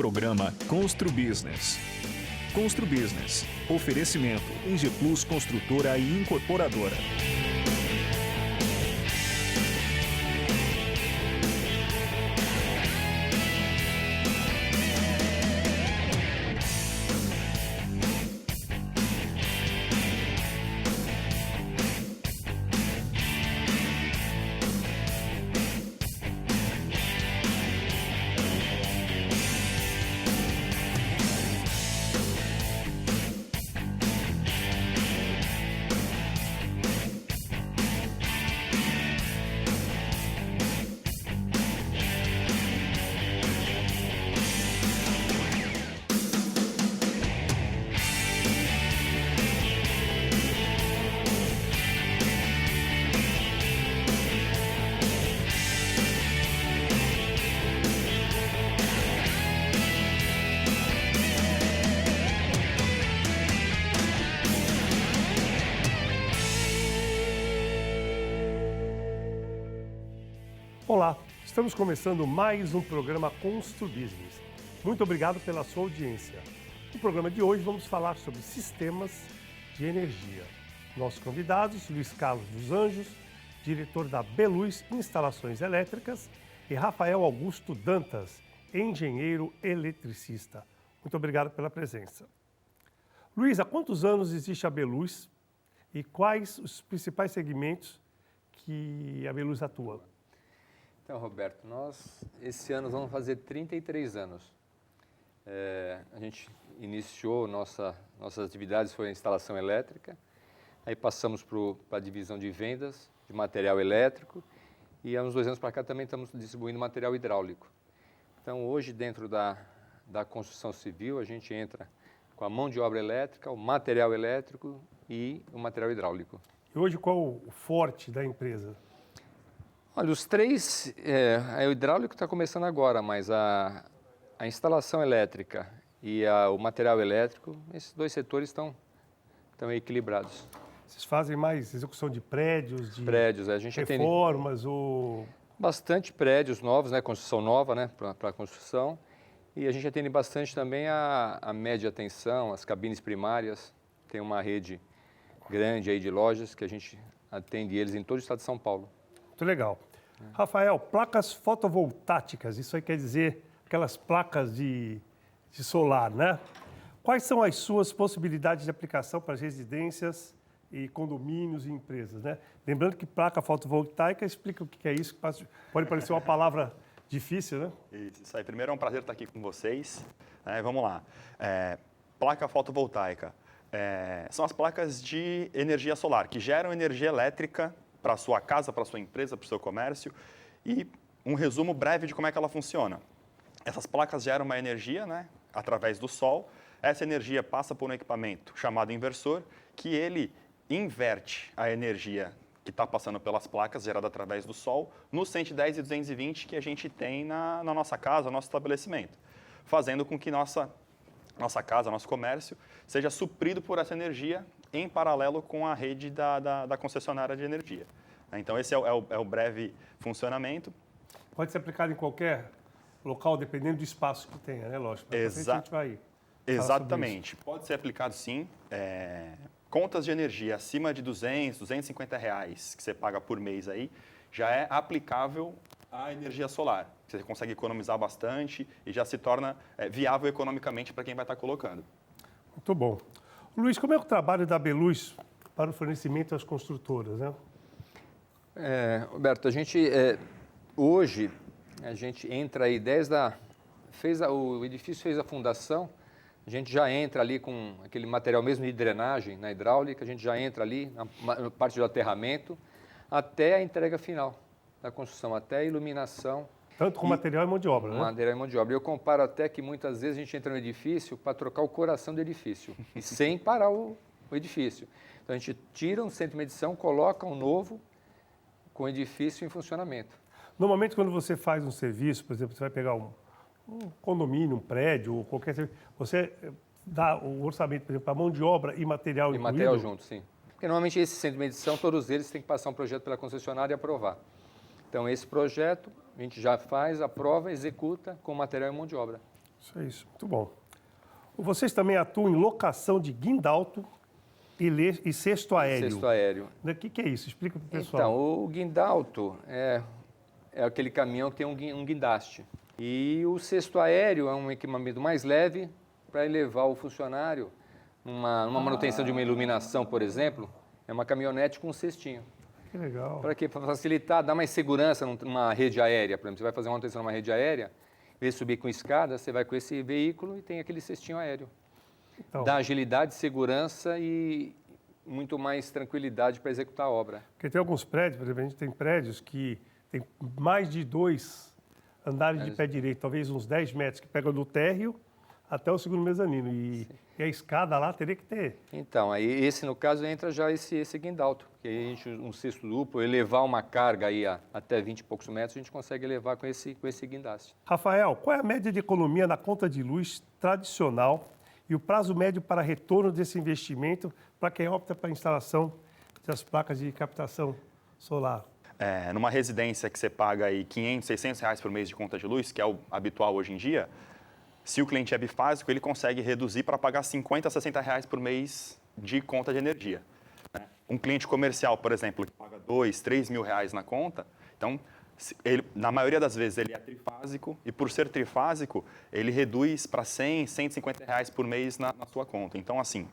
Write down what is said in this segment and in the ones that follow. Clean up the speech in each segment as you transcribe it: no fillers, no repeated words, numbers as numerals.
programa Constru Business. Constru Business. Oferecimento Engie Plus Construtora e Incorporadora. Olá, estamos começando mais um programa Constru Business. Muito obrigado pela sua audiência. No programa de hoje vamos falar sobre sistemas de energia. Nossos convidados, Luiz Carlos dos Anjos, diretor da Beluz Instalações Elétricas, e Rafael Augusto Dantas, engenheiro eletricista. Muito obrigado pela presença. Luiz, há quantos anos existe a Beluz e quais os principais segmentos que a Beluz atua? Então, Roberto, nós esse ano vamos fazer 33 anos. A gente iniciou nossas atividades, foi a instalação elétrica, aí passamos para a divisão de vendas de material elétrico e há uns 2 anos para cá também estamos distribuindo material hidráulico. Então, hoje, dentro da construção civil, a gente entra com a mão de obra elétrica, o material elétrico e o material hidráulico. E hoje qual o forte da empresa? Olha, os três, o hidráulico está começando agora, mas a instalação elétrica e o material elétrico, esses dois setores estão equilibrados. Vocês fazem mais execução de prédios, a gente reformas ou... Bastante prédios novos, né, construção nova, né, para a construção. E a gente atende bastante também a média tensão, as cabines primárias. Tem uma rede grande aí de lojas que a gente atende eles em todo o estado de São Paulo. Muito legal. Rafael, placas fotovoltaicas, isso aí quer dizer aquelas placas de solar, né? Quais são as suas possibilidades de aplicação para as residências e condomínios e empresas, né? Lembrando que placa fotovoltaica, explica o que é isso, pode parecer uma palavra difícil, né? Isso aí, primeiro é um prazer estar aqui com vocês. Vamos lá. Placa fotovoltaica. São as placas de energia solar, que geram energia elétrica para a sua casa, para a sua empresa, para o seu comércio. E um resumo breve de como é que ela funciona. Essas placas geram uma energia, né, através do sol. Essa energia passa por um equipamento chamado inversor, que ele inverte a energia que está passando pelas placas, gerada através do sol, no 110 e 220 que a gente tem na nossa casa, no nosso estabelecimento, fazendo com que nossa casa, nosso comércio, seja suprido por essa energia em paralelo com a rede da concessionária de energia. Então, esse é o breve funcionamento. Pode ser aplicado em qualquer local, dependendo do espaço que tenha, né? Lógico. Exatamente. Pode ser aplicado, sim. Contas de energia acima de R$200, R$250 que você paga por mês aí, já é aplicável à energia solar. Você consegue economizar bastante e já se torna viável economicamente para quem vai estar colocando. Muito bom. Luiz, como é o trabalho da Beluz para o fornecimento às construtoras, né? Roberto, hoje a gente entra aí o edifício fez a fundação, a gente já entra ali com aquele material mesmo de drenagem na hidráulica, a gente já entra ali na parte do aterramento até a entrega final da construção, até a iluminação. Tanto com material e mão de obra, né? Material e mão de obra. Eu comparo até que muitas vezes a gente entra no edifício para trocar o coração do edifício e sem parar o edifício. Então a gente tira um centro de medição, coloca um novo com o edifício em funcionamento. Normalmente quando você faz um serviço, por exemplo, você vai pegar um condomínio, um prédio, ou qualquer serviço, você dá o orçamento, por exemplo, para mão de obra e material incluído? E material junto, sim. Porque normalmente esse centro de medição, todos eles têm que passar um projeto pela concessionária e aprovar. Então esse projeto a gente já faz, aprova, executa com material e mão de obra. Isso é isso, muito bom. Vocês também atuam em locação de guindalto e cesto aéreo. Cesto aéreo. O que é isso? Explica para o pessoal. Então, o guindalto é aquele caminhão que tem um guindaste. E o cesto aéreo é um equipamento mais leve para elevar o funcionário numa manutenção de uma iluminação, por exemplo. É uma caminhonete com um cestinho. Que legal. Para quê? Para facilitar, dar mais segurança numa rede aérea. Por exemplo, você vai fazer uma manutenção numa rede aérea, em vez de subir com escada, você vai com esse veículo e tem aquele cestinho aéreo. Então, Dá agilidade, segurança e muito mais tranquilidade para executar a obra. porque tem alguns prédios, por exemplo, a gente tem prédios que tem mais de 2 andares de pé direito, talvez uns 10 metros, que pegam do térreo até o segundo mezanino. E a escada lá teria que ter. Então, aí esse no caso entra já esse guindalto, que aí a gente, um cesto duplo, elevar uma carga aí até 20 e poucos metros, a gente consegue elevar com esse guindaste. Rafael, qual é a média de economia na conta de luz tradicional e o prazo médio para retorno desse investimento para quem opta para a instalação das placas de captação solar? Numa residência que você paga aí 500, 600 reais por mês de conta de luz, que é o habitual hoje em dia, se o cliente é bifásico, ele consegue reduzir para pagar 50, 60 reais por mês de conta de energia. Um cliente comercial, por exemplo, que paga 2, 3 mil reais na conta, então, na maioria das vezes, ele é trifásico e, por ser trifásico, ele reduz para 100, 150 reais por mês na sua conta. Então, assim,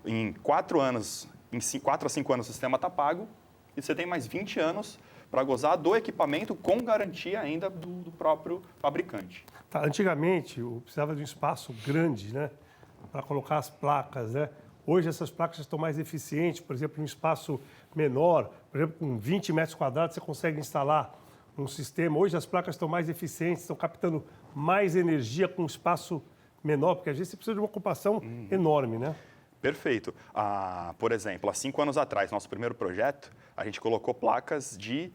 em 4 a 5 anos o sistema está pago e você tem mais 20 anos para gozar do equipamento com garantia ainda do próprio fabricante. Tá, antigamente, precisava de um espaço grande, né, para colocar as placas, né? Hoje essas placas estão mais eficientes, por exemplo, em um espaço menor, por exemplo, com 20 metros quadrados você consegue instalar um sistema. Hoje as placas estão mais eficientes, estão captando mais energia com um espaço menor, porque às vezes você precisa de uma ocupação enorme, né? Perfeito. Por exemplo, há 5 anos atrás, nosso primeiro projeto, a gente colocou placas de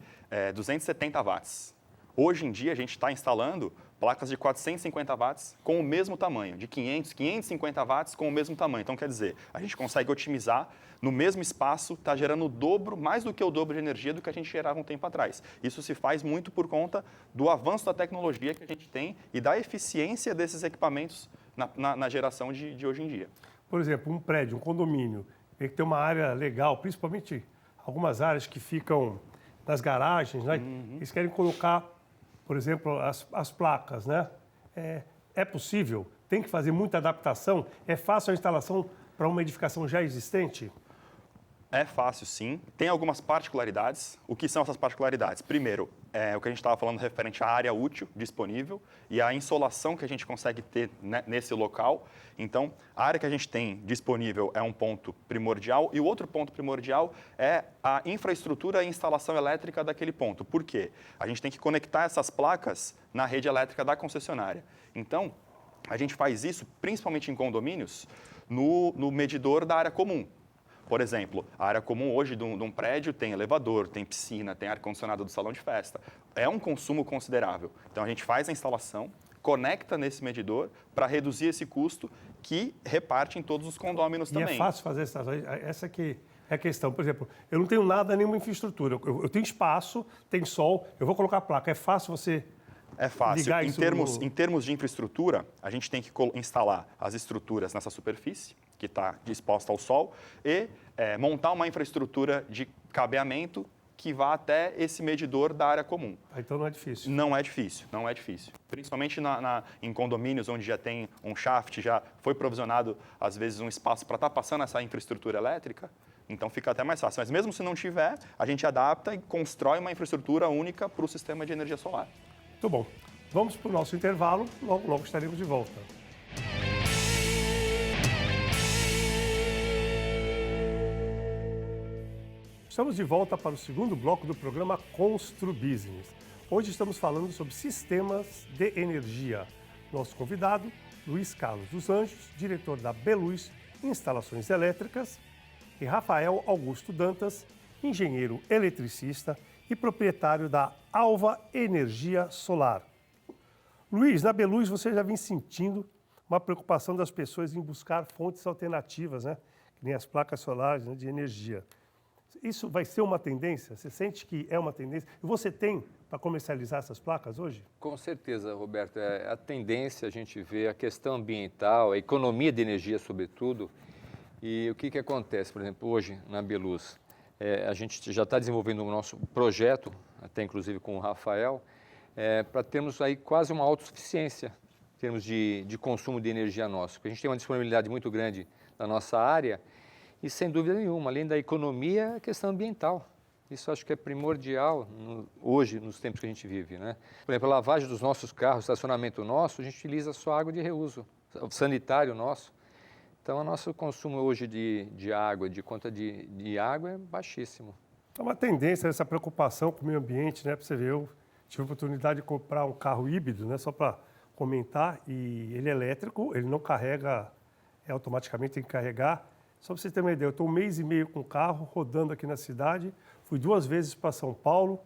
270 watts. Hoje em dia, a gente está instalando placas de 450 watts com o mesmo tamanho, de 500, 550 watts com o mesmo tamanho. Então, quer dizer, a gente consegue otimizar no mesmo espaço, está gerando o dobro, mais do que o dobro de energia do que a gente gerava um tempo atrás. Isso se faz muito por conta do avanço da tecnologia que a gente tem e da eficiência desses equipamentos na geração de hoje em dia. Por exemplo, um prédio, um condomínio, tem que ter uma área legal, principalmente algumas áreas que ficam nas garagens, né? Eles querem colocar, por exemplo, as placas, né? É possível? Tem que fazer muita adaptação? É fácil a instalação para uma edificação já existente? É fácil, sim. Tem algumas particularidades. O que são essas particularidades? Primeiro, o que a gente estava falando referente à área útil disponível e à insolação que a gente consegue ter nesse local. Então, a área que a gente tem disponível é um ponto primordial e o outro ponto primordial é a infraestrutura e instalação elétrica daquele ponto. Por quê? A gente tem que conectar essas placas na rede elétrica da concessionária. Então, a gente faz isso principalmente em condomínios no medidor da área comum. Por exemplo, a área comum hoje de um prédio tem elevador, tem piscina, tem ar-condicionado do salão de festa. É um consumo considerável. Então, a gente faz a instalação, conecta nesse medidor para reduzir esse custo que reparte em todos os condôminos também. E é fácil fazer essa que é a questão. Por exemplo, eu não tenho nada, nenhuma infraestrutura. Eu tenho espaço, tem sol, eu vou colocar a placa. É fácil você É fácil. ligar Em isso termos de infraestrutura, a gente tem que instalar as estruturas nessa superfície, que está disposta ao sol, e montar uma infraestrutura de cabeamento que vá até esse medidor da área comum. Então não é difícil. Não é difícil, não é difícil. Principalmente em condomínios onde já tem um shaft, já foi provisionado, às vezes, um espaço para estar passando essa infraestrutura elétrica, então fica até mais fácil. Mas mesmo se não tiver, a gente adapta e constrói uma infraestrutura única para o sistema de energia solar. Muito bom. Vamos para o nosso intervalo, logo estaremos de volta. Estamos de volta para o segundo bloco do programa Constru Business. Hoje estamos falando sobre sistemas de energia. Nosso convidado, Luiz Carlos dos Anjos, diretor da Beluz Instalações Elétricas, e Rafael Augusto Dantas, engenheiro eletricista e proprietário da Alva Energia Solar. Luiz, na Beluz você já vem sentindo uma preocupação das pessoas em buscar fontes alternativas, né? Que nem as placas solares, né, de energia. Isso vai ser uma tendência? Você sente que é uma tendência? E você tem para comercializar essas placas hoje? Com certeza, Roberto. A tendência, a gente vê a questão ambiental, a economia de energia, sobretudo. E o que acontece, por exemplo, hoje na Beluz? A gente já está desenvolvendo o nosso projeto, até inclusive com o Rafael, para termos aí quase uma autossuficiência em termos de consumo de energia nosso. Porque a gente tem uma disponibilidade muito grande na nossa área e, sem dúvida nenhuma, além da economia, a questão ambiental. Isso acho que é primordial hoje, nos tempos que a gente vive, né? Por exemplo, a lavagem dos nossos carros, estacionamento nosso, a gente utiliza só água de reuso, o sanitário nosso. Então, o nosso consumo hoje de água, de conta de água é baixíssimo. É uma tendência essa preocupação com o meio ambiente, né? Para você ver, eu tive a oportunidade de comprar um carro híbrido, né? Só para comentar, e ele é elétrico, ele não carrega, automaticamente tem que carregar. Só para você ter uma ideia, eu estou 1 mês e meio com o carro, rodando aqui na cidade, fui 2 vezes para São Paulo,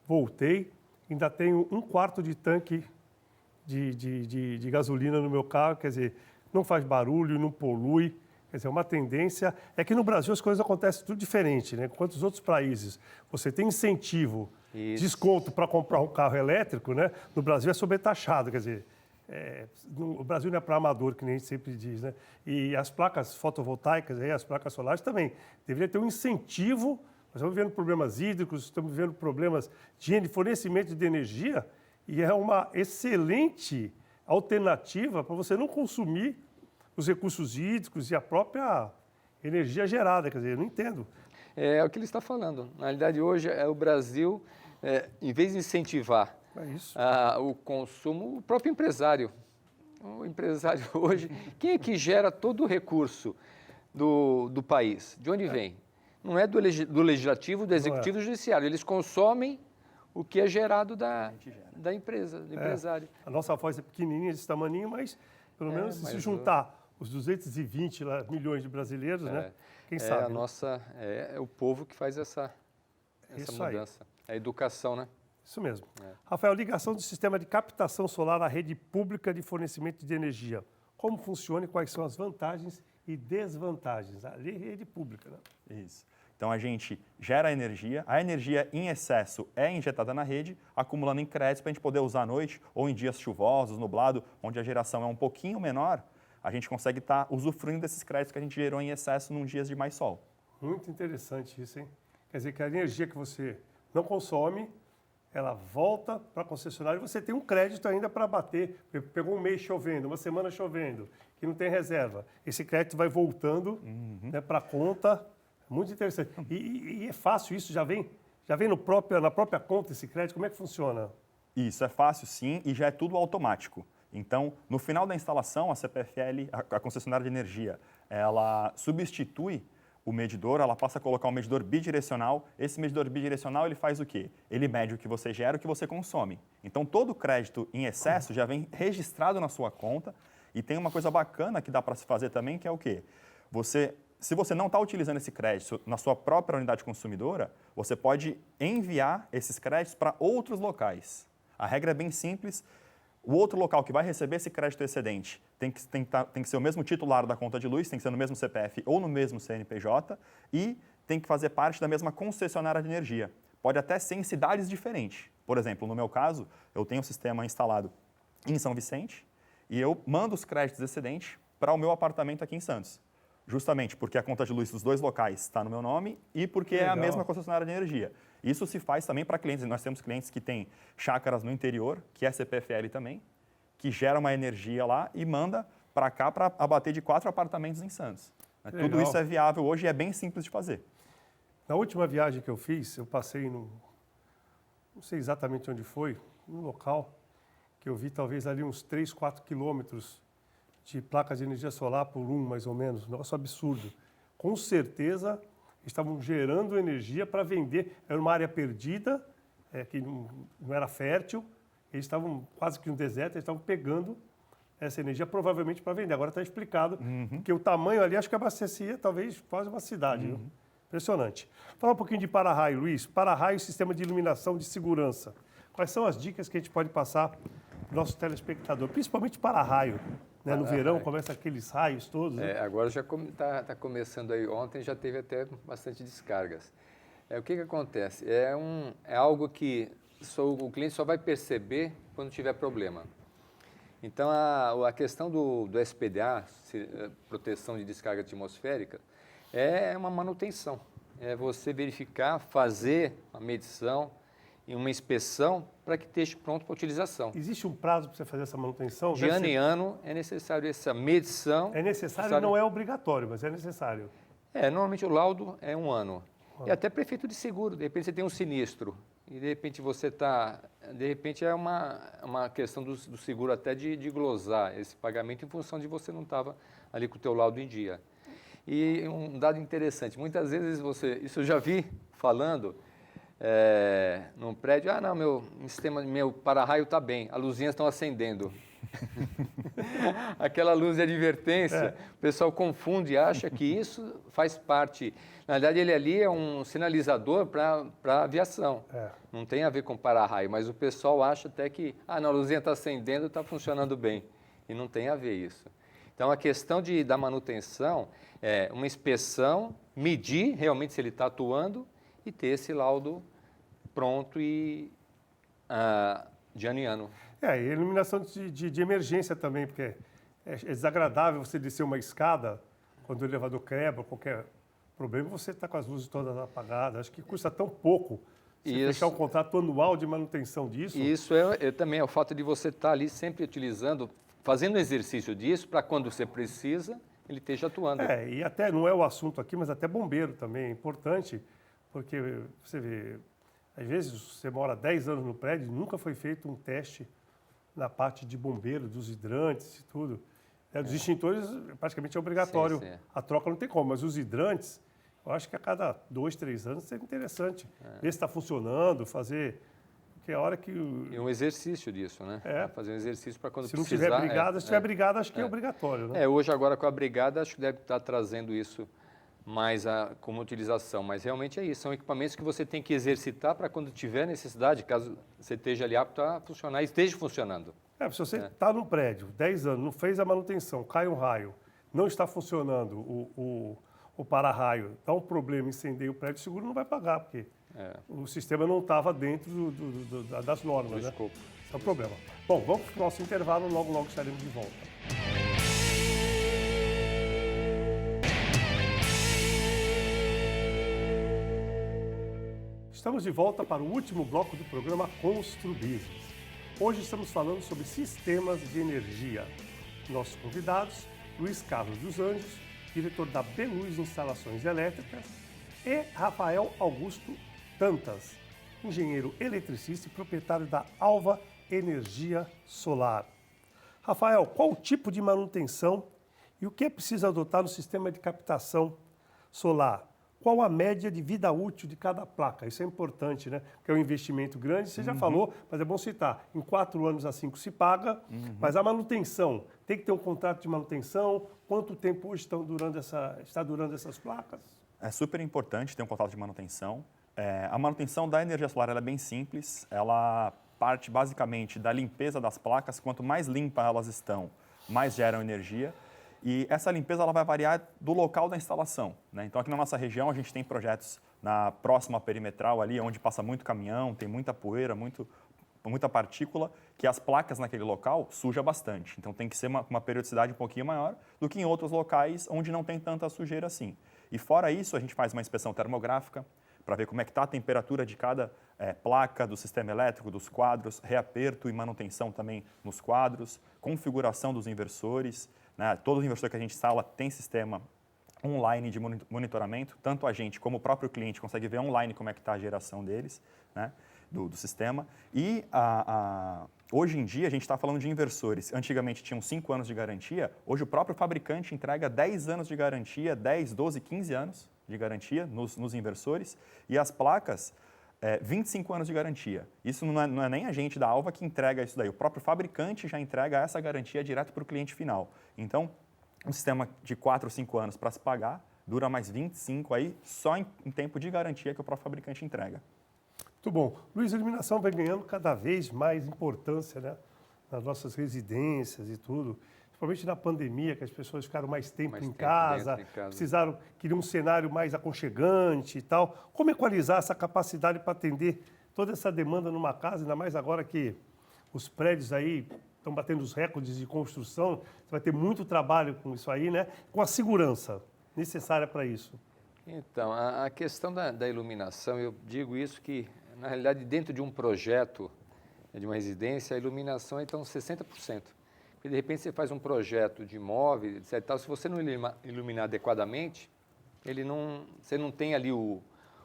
voltei, ainda tenho 1/4 de tanque de gasolina no meu carro, quer dizer, não faz barulho, não polui. Quer dizer, uma tendência é que no Brasil as coisas acontecem tudo diferente, né? Enquanto os outros países você tem incentivo, desconto para comprar um carro elétrico, né? No Brasil é sobretaxado, quer dizer, o Brasil não é para amador, que nem a gente sempre diz, né? E as placas fotovoltaicas, as placas solares também, deveria ter um incentivo. Nós estamos vivendo problemas hídricos, estamos vivendo problemas de fornecimento de energia, e é uma excelente alternativa para você não consumir os recursos hídricos e a própria energia gerada. Quer dizer, eu não entendo. É o que ele está falando. Na realidade, hoje, o Brasil, em vez de incentivar o consumo, o próprio empresário. O empresário hoje, quem é que gera todo o recurso do país? De onde vem? Não é do legislativo, do executivo e do judiciário. Eles consomem o que é gerado da empresa, do empresário. A nossa voz é pequenininha, desse tamaninho, mas pelo menos se juntar os 220 milhões de brasileiros, né? Quem sabe? É o povo que faz essa mudança. É a educação, né? Isso mesmo. Rafael, ligação do sistema de captação solar à rede pública de fornecimento de energia. Como funciona e quais são as vantagens e desvantagens? A rede pública, né? Isso. Então, a gente gera energia, a energia em excesso é injetada na rede, acumulando em créditos para a gente poder usar à noite ou em dias chuvosos, nublado, onde a geração é um pouquinho menor, a gente consegue estar usufruindo desses créditos que a gente gerou em excesso num dias de mais sol. Muito interessante isso, hein? Quer dizer que a energia que você não consome, ela volta para a concessionária e você tem um crédito ainda para bater. Pegou um mês chovendo, uma semana chovendo, que não tem reserva. Esse crédito vai voltando, né, para a conta. Muito interessante. E é fácil isso? Já vem na própria conta esse crédito? Como é que funciona? Isso, é fácil sim e já é tudo automático. Então, no final da instalação, a CPFL, a concessionária de energia, ela substitui o medidor, ela passa a colocar um medidor bidirecional. Esse medidor bidirecional, ele faz o quê? Ele mede o que você gera e o que você consome. Então, todo crédito em excesso já vem registrado na sua conta. E tem uma coisa bacana que dá para se fazer também, que é o quê? Se você não está utilizando esse crédito na sua própria unidade consumidora, você pode enviar esses créditos para outros locais. A regra é bem simples. O outro local que vai receber esse crédito excedente tem que ser o mesmo titular da conta de luz, tem que ser no mesmo CPF ou no mesmo CNPJ e tem que fazer parte da mesma concessionária de energia. Pode até ser em cidades diferentes. Por exemplo, no meu caso, eu tenho um sistema instalado em São Vicente e eu mando os créditos excedentes para o meu apartamento aqui em Santos. Justamente porque a conta de luz dos dois locais está no meu nome e porque é a mesma concessionária de energia. Isso se faz também para clientes. Nós temos clientes que têm chácaras no interior, que é CPFL também, que gera uma energia lá e manda para cá para abater de 4 apartamentos em Santos. Tudo isso é viável hoje e é bem simples de fazer. Na última viagem que eu fiz, eu passei não sei exatamente onde foi, num local que eu vi talvez ali uns 3, 4 quilômetros de placas de energia solar por mais ou menos, um negócio absurdo. Com certeza, estavam gerando energia para vender. Era uma área perdida, que não era fértil, eles estavam quase que no deserto, eles estavam pegando essa energia provavelmente para vender. Agora está explicado, porque o tamanho ali acho que abastecia talvez quase uma cidade. Viu? Impressionante. Falar um pouquinho de para-raio, Luiz. Para-raio, sistema de iluminação de segurança. Quais são as dicas que a gente pode passar para o nosso telespectador, principalmente para-raio? Né? No verão começa aqueles raios todos. Né? Agora já está começando aí. Ontem já teve até bastante descargas. O que acontece? É algo que o cliente só vai perceber quando tiver problema. Então, a questão do SPDA, proteção de descarga atmosférica, é uma manutenção. É você verificar, fazer a medição e uma inspeção para que esteja pronto para utilização. Existe um prazo para você fazer essa manutenção? De ano em ano é necessário essa medição. É necessário, não é obrigatório, mas é necessário. Normalmente o laudo é 1 ano. E até prefeito de seguro, de repente você tem um sinistro e de repente você está... De repente é uma questão do seguro até de glosar esse pagamento em função de você não estava ali com o teu laudo em dia. E um dado interessante, muitas vezes isso eu já vi falando num prédio, não, meu para-raio está bem, as luzinhas estão acendendo. Aquela luz de advertência, o pessoal confunde e acha que isso faz parte. Na verdade, ele ali é um sinalizador para a aviação. Não tem a ver com para-raio, mas o pessoal acha até que, não, a luzinha está acendendo, está funcionando bem. E não tem a ver isso. Então, a questão da manutenção é uma inspeção, medir realmente se ele está atuando e ter esse laudo pronto e de ano em ano. E iluminação de emergência também, porque é desagradável você descer uma escada, quando o elevador quebra, qualquer problema, você está com as luzes todas apagadas. Acho que custa tão pouco você fechar um contrato anual de manutenção disso. Isso também é o fato de você estar ali sempre utilizando, fazendo exercício disso, para quando você precisa, ele esteja atuando. E até não é o assunto aqui, mas até bombeiro também é importante, porque você vê, às vezes você mora 10 anos no prédio e nunca foi feito um teste na parte de bombeiro, dos hidrantes e tudo. Dos extintores, praticamente é obrigatório. Sim. A troca não tem como, mas os hidrantes, eu acho que a cada 2, 3 anos seria interessante. Ver se está funcionando, fazer... Porque a hora que... E um exercício disso, né? Fazer um exercício para quando precisar. Se tiver brigada, acho que é obrigatório, né? Hoje agora com a brigada, acho que deve estar trazendo isso mais como utilização. Mas realmente é isso, são equipamentos que você tem que exercitar para quando tiver necessidade, caso você esteja ali apto a funcionar e esteja funcionando. Se você está no prédio, 10 anos, não fez a manutenção, cai um raio, não está funcionando o para-raio, dá um problema, incendeia o prédio, o seguro não vai pagar, porque o sistema não estava dentro das normas, né? Escopo. Esse é o problema. Bom, vamos para o nosso intervalo, logo estaremos de volta. Estamos de volta para o último bloco do programa Construbusiness. Hoje estamos falando sobre sistemas de energia. Nossos convidados, Luiz Carlos dos Anjos, diretor da Beluz Instalações Elétricas, e Rafael Augusto Tantas, engenheiro eletricista e proprietário da Alva Energia Solar. Rafael, qual o tipo de manutenção e o que é preciso adotar no sistema de captação solar? Qual a média de vida útil de cada placa? Isso é importante, né? Porque é um investimento grande, você já falou, mas é bom citar. Em 4 anos a 5 se paga, mas a manutenção, tem que ter um contrato de manutenção. Quanto tempo hoje está durando essas placas? É super importante ter um contrato de manutenção. A manutenção da energia solar ela é bem simples, ela parte basicamente da limpeza das placas. Quanto mais limpas elas estão, mais geram energia. E essa limpeza ela vai variar do local da instalação, né? Então, aqui na nossa região, a gente tem projetos na próxima perimetral ali, onde passa muito caminhão, tem muita poeira, muita partícula, que as placas naquele local suja bastante. Então, tem que ser uma periodicidade um pouquinho maior do que em outros locais onde não tem tanta sujeira assim. E fora isso, a gente faz uma inspeção termográfica para ver como é que está a temperatura de cada placa do sistema elétrico, dos quadros, reaperto e manutenção também nos quadros, configuração dos inversores, né? Todo inversor que a gente instala tem sistema online de monitoramento, tanto a gente como o próprio cliente consegue ver online como é que está a geração deles, né? do sistema. E hoje em dia a gente está falando de inversores. Antigamente tinham 5 anos de garantia, hoje o próprio fabricante entrega 10 anos de garantia, 10, 12, 15 anos de garantia nos inversores, e as placas 25 anos de garantia. Isso não é nem a gente da Alva que entrega isso daí, o próprio fabricante já entrega essa garantia direto para o cliente final. Então, um sistema de 4 ou 5 anos para se pagar, dura mais 25 aí, só em tempo de garantia que o próprio fabricante entrega. Muito bom. Luiz, a iluminação vai ganhando cada vez mais importância, né? Nas nossas residências e tudo. principalmente na pandemia, que as pessoas ficaram mais tempo Mais em tempo casa, dentro de casa. queriam um cenário mais aconchegante e tal. Como equalizar essa capacidade para atender toda essa demanda numa casa, ainda mais agora que os prédios aí estão batendo os recordes de construção, você vai ter muito trabalho com isso aí, né? Com a segurança necessária para isso. Então, a questão da iluminação, eu digo isso que, na realidade, dentro de um projeto, de uma residência, a iluminação é então 60%. Porque, de repente, você faz um projeto de imóvel, etc. Tal, se você não iluminar adequadamente, você não tem ali o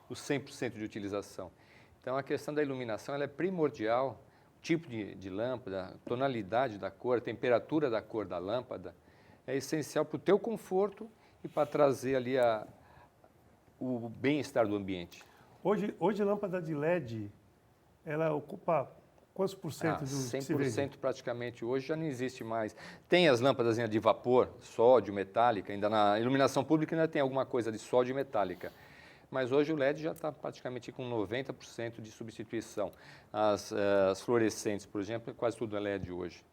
100% de utilização. Então, a questão da iluminação ela é primordial, o tipo de lâmpada, a tonalidade da cor, a temperatura da cor da lâmpada, é essencial para o teu conforto e para trazer ali o bem-estar do ambiente. Hoje a lâmpada de LED, ela ocupa quantos por cento do que se vende? 100% praticamente hoje já não existe mais. Tem as lâmpadas de vapor, sódio, metálica, ainda na iluminação pública ainda tem alguma coisa de sódio e metálica. Mas hoje o LED já está praticamente com 90% de substituição. As fluorescentes, por exemplo, quase tudo é LED hoje.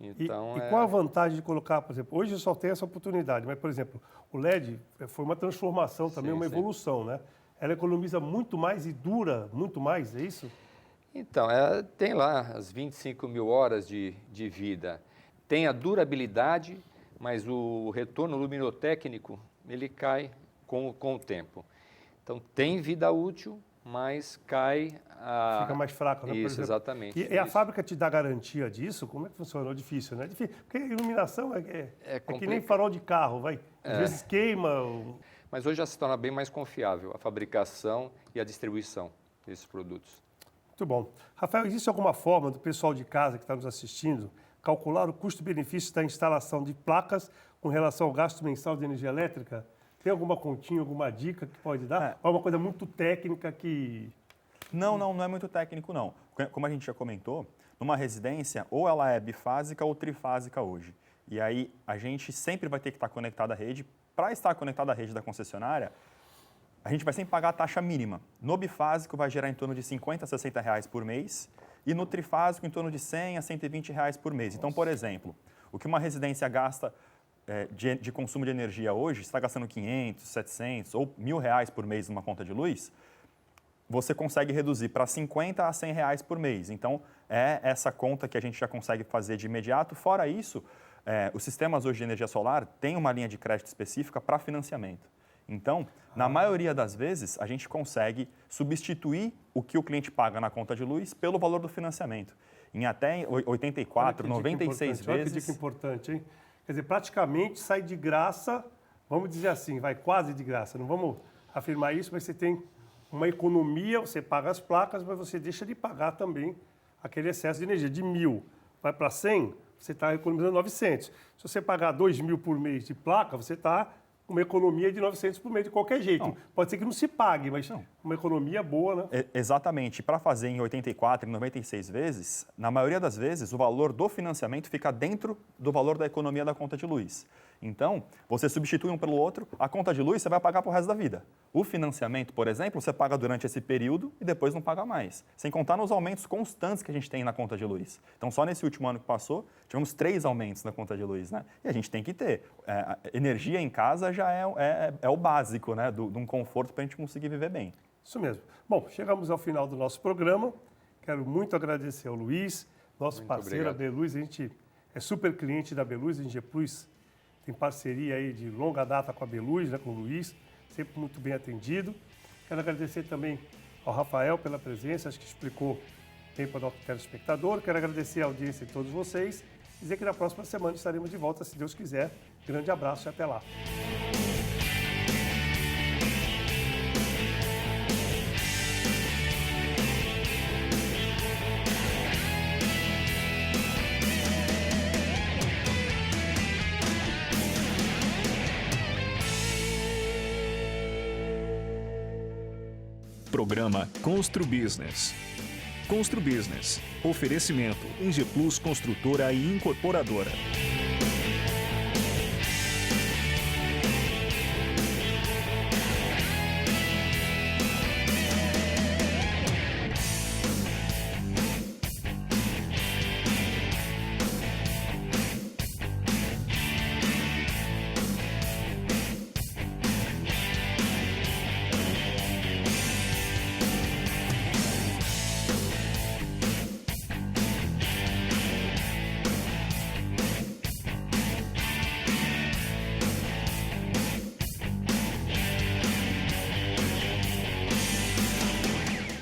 Então, qual a vantagem de colocar, por exemplo, hoje só tem essa oportunidade, mas, por exemplo, o LED foi uma transformação também, uma evolução, né? Ela economiza muito mais e dura muito mais, é isso? Então, tem lá as 25 mil horas de vida. Tem a durabilidade, mas o retorno luminotécnico, ele cai com o tempo. Então, tem vida útil, mas cai a... Fica mais fraco, né? Isso, exatamente. E a fábrica te dá garantia disso? Como é que funciona? É difícil, né? Porque iluminação é que nem farol de carro, vai. Às vezes queima. Mas hoje já se torna bem mais confiável a fabricação e a distribuição desses produtos. Muito bom. Rafael, existe alguma forma do pessoal de casa que está nos assistindo calcular o custo-benefício da instalação de placas com relação ao gasto mensal de energia elétrica? Tem alguma continha, alguma dica que pode dar? Ou é uma coisa muito técnica que... Não é muito técnico, não. Como a gente já comentou, numa residência, ou ela é bifásica ou trifásica hoje. E aí, a gente sempre vai ter que estar conectado à rede. Para estar conectado à rede da concessionária, a gente vai sempre pagar a taxa mínima. No bifásico, vai gerar em torno de R$50 a R$60 por mês. E no trifásico, em torno de R$100 a R$120 por mês. Então, por exemplo, o que uma residência gasta de consumo de energia hoje, está gastando 500, 700 ou R$1.000 por mês numa conta de luz, você consegue reduzir para 50 a 100 reais por mês. Então, é essa conta que a gente já consegue fazer de imediato. Fora isso, os sistemas hoje de energia solar têm uma linha de crédito específica para financiamento. Então, na maioria das vezes, a gente consegue substituir o que o cliente paga na conta de luz pelo valor do financiamento. Em até 84, 96 vezes... Olha que dica importante, hein? Quer dizer, praticamente sai de graça, vamos dizer assim, vai quase de graça. Não vamos afirmar isso, mas você tem uma economia, você paga as placas, mas você deixa de pagar também aquele excesso de energia. De 1.000 vai para 100, você está economizando 900. Se você pagar 2.000 por mês de placa, você está com uma economia de 900 por mês de qualquer jeito. Não. Pode ser que não se pague, mas uma economia boa, né? Exatamente. Para fazer em 84 e 96 vezes, na maioria das vezes, o valor do financiamento fica dentro do valor da economia da conta de luz. Então, você substitui um pelo outro, a conta de luz você vai pagar para o resto da vida. O financiamento, por exemplo, você paga durante esse período e depois não paga mais. Sem contar nos aumentos constantes que a gente tem na conta de luz. Então, só nesse último ano que passou, tivemos 3 aumentos na conta de luz, né? E a gente tem que ter. Energia em casa já é o básico, né? De um conforto para a gente conseguir viver bem. Isso mesmo. Bom, chegamos ao final do nosso programa. Quero muito agradecer ao Luiz, nosso Muito parceiro, obrigado. a Beluz. A gente é super cliente da Beluz, a Ingeplus tem parceria aí de longa data com a Beluz, né, com o Luiz, sempre muito bem atendido. Quero agradecer também ao Rafael pela presença, acho que explicou bem para o nosso telespectador. Quero agradecer a audiência de todos vocês. Dizer que na próxima semana estaremos de volta, se Deus quiser. Grande abraço e até lá. Programa Constru Business. Constru Business. Oferecimento Ingeplus Construtora e Incorporadora.